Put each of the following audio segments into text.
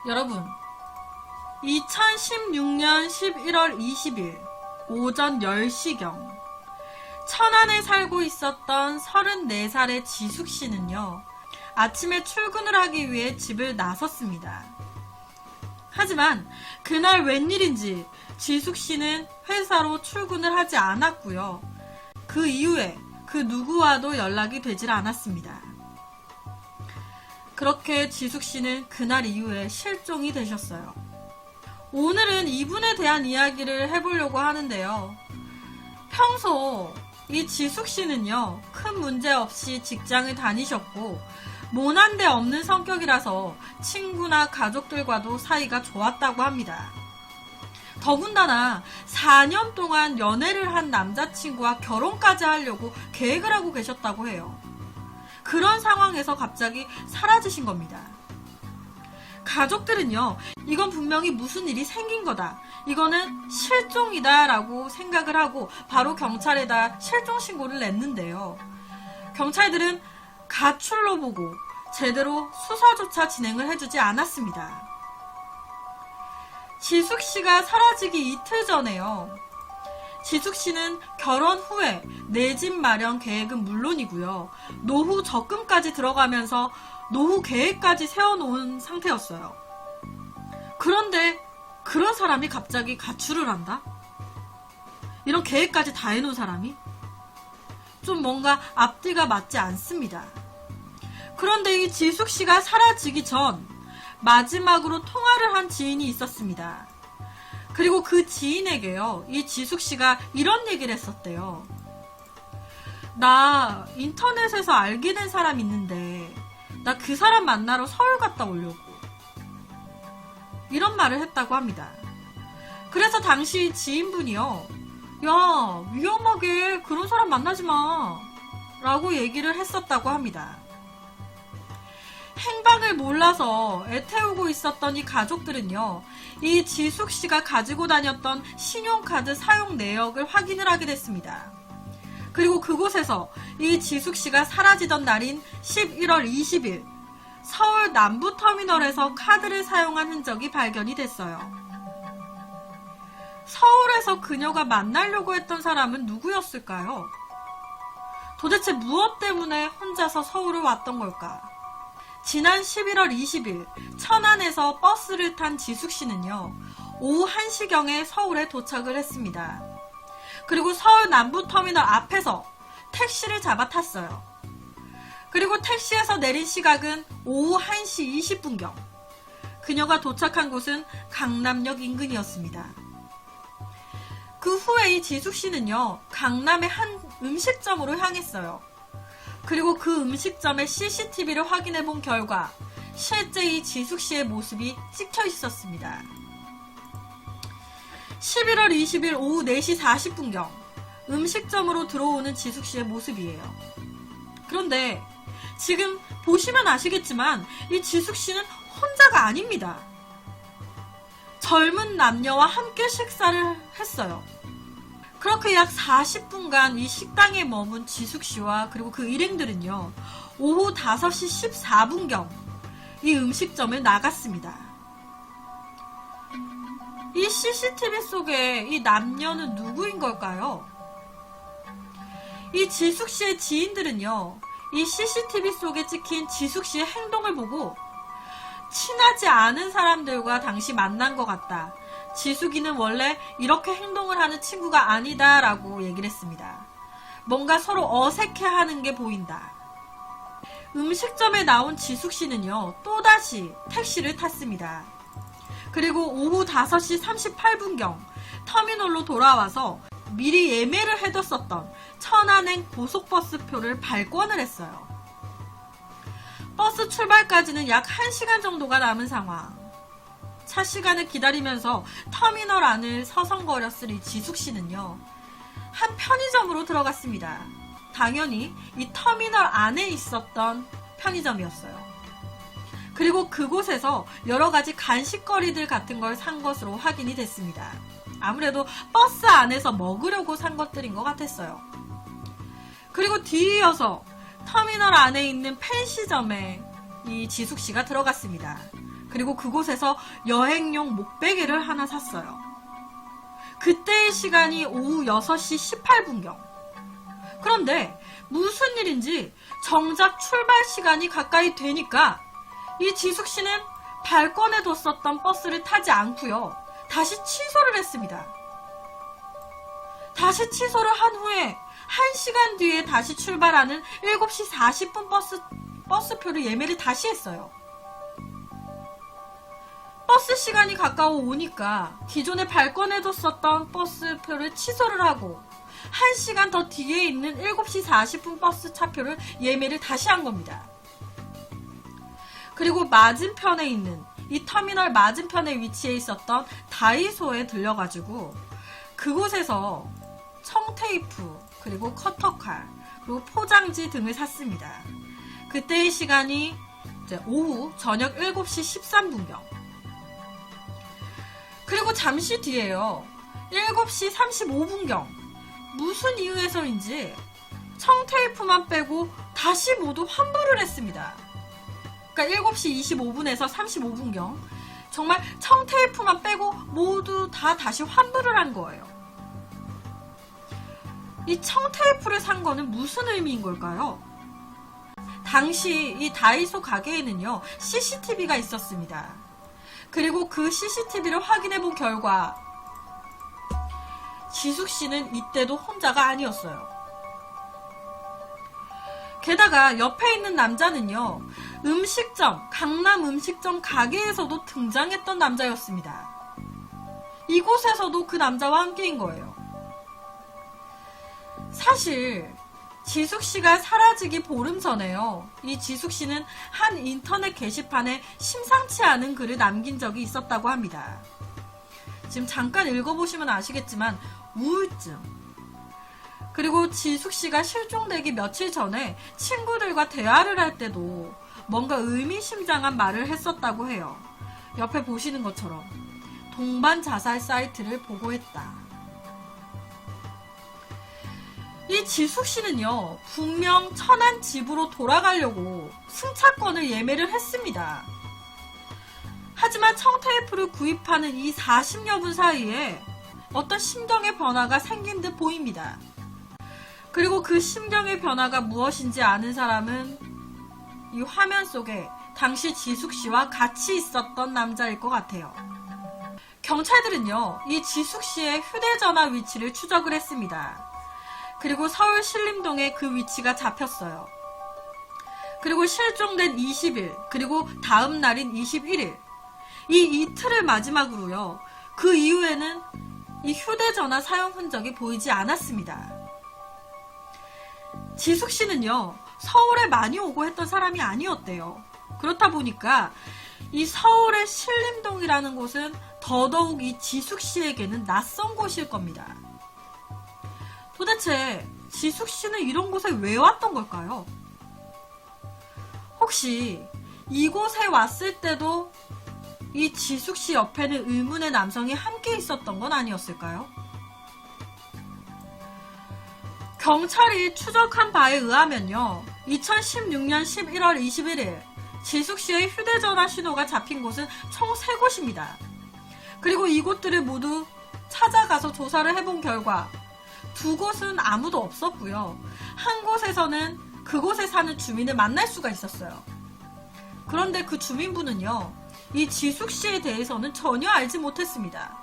여러분, 2016년 11월 20일 오전 10시경 천안에 살고 있었던 34살의 지숙씨는요, 아침에 출근을 하기 위해 집을 나섰습니다. 하지만 그날 웬일인지 지숙씨는 회사로 출근을 하지 않았고요. 그 이후에 그 누구와도 연락이 되질 않았습니다. 그렇게 지숙씨는 그날 이후에 실종이 되셨어요. 오늘은 이분에 대한 이야기를 해보려고 하는데요. 평소 이 지숙씨는요, 큰 문제 없이 직장을 다니셨고 모난 데 없는 성격이라서 친구나 가족들과도 사이가 좋았다고 합니다. 더군다나 4년 동안 연애를 한 남자친구와 결혼까지 하려고 계획을 하고 계셨다고 해요. 그런 상황에서 갑자기 사라지신 겁니다. 가족들은요, 이건 분명히 무슨 일이 생긴 거다, 이거는 실종이다 라고 생각을 하고 바로 경찰에다 실종 신고를 냈는데요. 경찰들은 가출로 보고 제대로 수사조차 진행을 해주지 않았습니다. 지숙씨가 사라지기 이틀 전에요, 지숙씨는 결혼 후에 내 집 마련 계획은 물론이고요, 노후 적금까지 들어가면서 노후 계획까지 세워놓은 상태였어요. 그런데 그런 사람이 갑자기 가출을 한다? 이런 계획까지 다 해놓은 사람이? 좀 뭔가 앞뒤가 맞지 않습니다. 그런데 이 지숙씨가 사라지기 전 마지막으로 통화를 한 지인이 있었습니다. 그리고 그 지인에게요, 이 지숙씨가 이런 얘기를 했었대요. 나 인터넷에서 알게 된 사람 있는데 나 그 사람 만나러 서울 갔다 오려고, 이런 말을 했다고 합니다. 그래서 당시 지인분이요, 야, 위험하게 그런 사람 만나지 마 라고 얘기를 했었다고 합니다. 행방을 몰라서 애태우고 있었던 이 가족들은요, 이 지숙씨가 가지고 다녔던 신용카드 사용 내역을 확인을 하게 됐습니다. 그리고 그곳에서 이 지숙씨가 사라지던 날인 11월 20일 서울 남부터미널에서 카드를 사용한 흔적이 발견이 됐어요. 서울에서 그녀가 만나려고 했던 사람은 누구였을까요? 도대체 무엇 때문에 혼자서 서울을 왔던 걸까? 지난 11월 20일 천안에서 버스를 탄 지숙씨는요, 오후 1시경에 서울에 도착을 했습니다. 그리고 서울 남부터미널 앞에서 택시를 잡아 탔어요. 그리고 택시에서 내린 시각은 오후 1시 20분경. 그녀가 도착한 곳은 강남역 인근이었습니다. 그 후에 이 지숙씨는요, 강남의 한 음식점으로 향했어요. 그리고 그 음식점의 CCTV를 확인해 본 결과 실제 이 지숙씨의 모습이 찍혀 있었습니다. 11월 20일 오후 4시 40분경 음식점으로 들어오는 지숙씨의 모습이에요. 그런데 지금 보시면 아시겠지만 이 지숙씨는 혼자가 아닙니다. 젊은 남녀와 함께 식사를 했어요. 그렇게 약 40분간 이 식당에 머문 지숙씨와 그리고 그 일행들은요, 오후 5시 14분경 이 음식점을 나갔습니다. 이 CCTV 속에 이 남녀는 누구인 걸까요? 이 지숙씨의 지인들은요, 이 CCTV 속에 찍힌 지숙씨의 행동을 보고 친하지 않은 사람들과 당시 만난 것 같다, 지숙이는 원래 이렇게 행동을 하는 친구가 아니다 라고 얘기를 했습니다. 뭔가 서로 어색해하는 게 보인다. 음식점에 나온 지숙씨는요, 또다시 택시를 탔습니다. 그리고 오후 5시 38분경 터미널로 돌아와서 미리 예매를 해뒀었던 천안행 고속버스표를 발권을 했어요. 버스 출발까지는 약 1시간 정도가 남은 상황. 차 시간을 기다리면서 터미널 안을 서성거렸을 이 지숙씨는요, 한 편의점으로 들어갔습니다. 당연히 이 터미널 안에 있었던 편의점이었어요. 그리고 그곳에서 여러가지 간식거리들 같은 걸 산 것으로 확인이 됐습니다. 아무래도 버스 안에서 먹으려고 산 것들인 것 같았어요. 그리고 뒤이어서 터미널 안에 있는 펜시점에 이 지숙 씨가 들어갔습니다. 그리고 그곳에서 여행용 목베개를 하나 샀어요. 그때의 시간이 오후 6시 18분경. 그런데 무슨 일인지 정작 출발 시간이 가까이 되니까 이 지숙 씨는 발권에 뒀었던 버스를 타지 않고요. 다시 취소를 했습니다. 다시 취소를 한 후에 1시간 뒤에 다시 출발하는 7시 40분 버스표를 예매를 다시 했어요. 버스 시간이 가까워 오니까 기존에 발권해뒀었던 버스표를 취소를 하고 1시간 더 뒤에 있는 7시 40분 버스 차표를 예매를 다시 한 겁니다. 그리고 맞은편에 있는 이 터미널 맞은편에 위치해 있었던 다이소에 들려가지고 그곳에서 청테이프 그리고 커터칼 그리고 포장지 등을 샀습니다. 그때의 시간이 이제 오후 저녁 7시 13분경. 그리고 잠시 뒤에요. 7시 35분경. 무슨 이유에서인지 청테이프만 빼고 다시 모두 환불을 했습니다. 그러니까 7시 25분에서 35분경. 정말 청테이프만 빼고 모두 다시 환불을 한 거예요. 이 청테이프를 산 거는 무슨 의미인 걸까요? 당시 이 다이소 가게에는요, CCTV가 있었습니다. 그리고 그 CCTV를 확인해 본 결과 지숙 씨는 이때도 혼자가 아니었어요. 게다가 옆에 있는 남자는요, 음식점, 강남 음식점 가게에서도 등장했던 남자였습니다. 이곳에서도 그 남자와 함께인 거예요. 사실 지숙 씨가 사라지기 보름 전에요. 이 지숙 씨는 한 인터넷 게시판에 심상치 않은 글을 남긴 적이 있었다고 합니다. 지금 잠깐 읽어보시면 아시겠지만 우울증, 그리고 지숙 씨가 실종되기 며칠 전에 친구들과 대화를 할 때도 뭔가 의미심장한 말을 했었다고 해요. 옆에 보시는 것처럼 동반 자살 사이트를 보고했다. 이 지숙 씨는요, 분명 천안 집으로 돌아가려고 승차권을 예매를 했습니다. 하지만 청테이프를 구입하는 이 40여 분 사이에 어떤 심경의 변화가 생긴 듯 보입니다. 그리고 그 심경의 변화가 무엇인지 아는 사람은 이 화면 속에 당시 지숙 씨와 같이 있었던 남자일 것 같아요. 경찰들은요, 이 지숙 씨의 휴대전화 위치를 추적을 했습니다. 그리고 서울 신림동에 그 위치가 잡혔어요. 그리고 실종된 20일, 그리고 다음 날인 21일, 이 이틀을 마지막으로요, 그 이후에는 이 휴대전화 사용 흔적이 보이지 않았습니다. 지숙 씨는요, 서울에 많이 오고 했던 사람이 아니었대요. 그렇다 보니까 이 서울의 신림동이라는 곳은 더더욱 이 지숙 씨에게는 낯선 곳일 겁니다. 도대체 지숙 씨는 이런 곳에 왜 왔던 걸까요? 혹시 이곳에 왔을 때도 이 지숙 씨 옆에는 의문의 남성이 함께 있었던 건 아니었을까요? 경찰이 추적한 바에 의하면요, 2016년 11월 21일 지숙 씨의 휴대전화 신호가 잡힌 곳은 총 3곳입니다. 그리고 이곳들을 모두 찾아가서 조사를 해본 결과 2곳은 아무도 없었고요. 한 곳에서는 그곳에 사는 주민을 만날 수가 있었어요. 그런데 그 주민분은요, 이 지숙 씨에 대해서는 전혀 알지 못했습니다.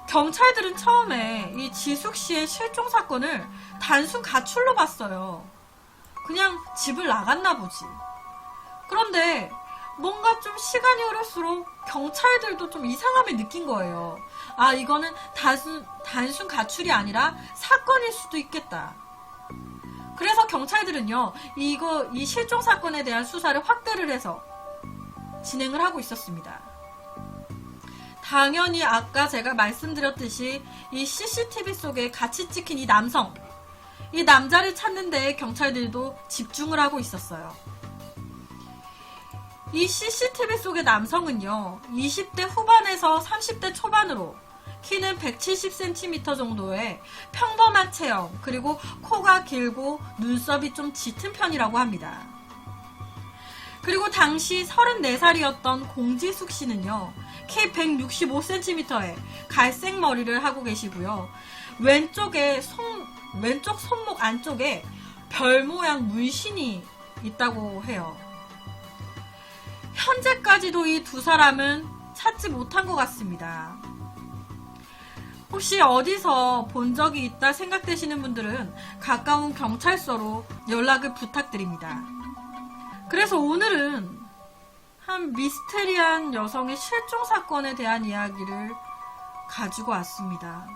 경찰들은 처음에 이 지숙 씨의 실종 사건을 단순 가출로 봤어요. 그냥 집을 나갔나 보지. 그런데 뭔가 좀 시간이 흐를수록 경찰들도 좀 이상함을 느낀 거예요. 아, 이거는 단순 가출이 아니라 사건일 수도 있겠다. 그래서 경찰들은요, 이 실종 사건에 대한 수사를 확대를 해서 진행을 하고 있었습니다. 당연히 아까 제가 말씀드렸듯이 이 CCTV 속에 같이 찍힌 이 남성, 이 남자를 찾는 데에 경찰들도 집중을 하고 있었어요. 이 CCTV 속의 남성은요, 20대 후반에서 30대 초반으로 키는 170cm 정도의 평범한 체형, 그리고 코가 길고 눈썹이 좀 짙은 편이라고 합니다. 그리고 당시 34살이었던 공지숙 씨는요, 키 165cm에 갈색 머리를 하고 계시고요. 왼쪽 손목 안쪽에 별 모양 문신이 있다고 해요. 현재까지도 이 두 사람은 찾지 못한 것 같습니다. 혹시 어디서 본 적이 있다 생각되시는 분들은 가까운 경찰서로 연락을 부탁드립니다. 그래서 오늘은 한 미스테리한 여성의 실종 사건에 대한 이야기를 가지고 왔습니다.